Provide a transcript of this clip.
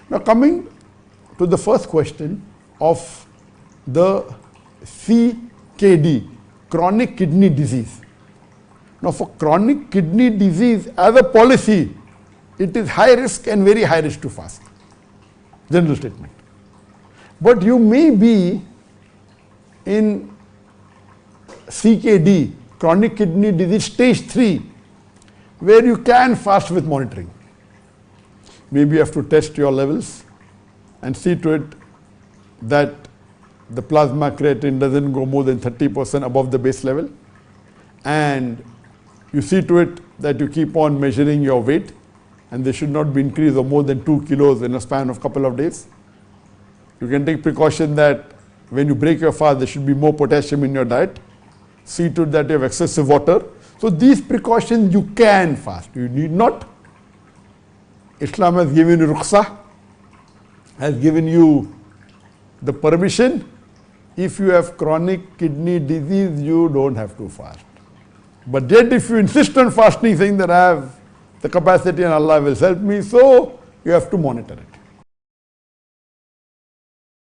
Now coming to the first question of the CKD, chronic kidney disease. Now for chronic kidney disease, as a policy, it is high risk and very high risk to fast. General statement. But you may be in CKD, chronic kidney disease stage 3, where you can fast with monitoring. Maybe you have to test your levels and see to it that the plasma creatinine doesn't go more than 30% above the base level, and you see to it that you keep on measuring your weight, and they should not be increased of more than 2 kilos in a span of a couple of days. You can take precaution that when you break your fast, there should be more potassium in your diet. See to it that you have excessive water. So these precautions you can fast, you need not. Islam has given you rukhsah, has given you the permission. If you have chronic kidney disease, you don't have to fast. But yet if you insist on fasting, saying that I have the capacity and Allah will help me, so you have to monitor it.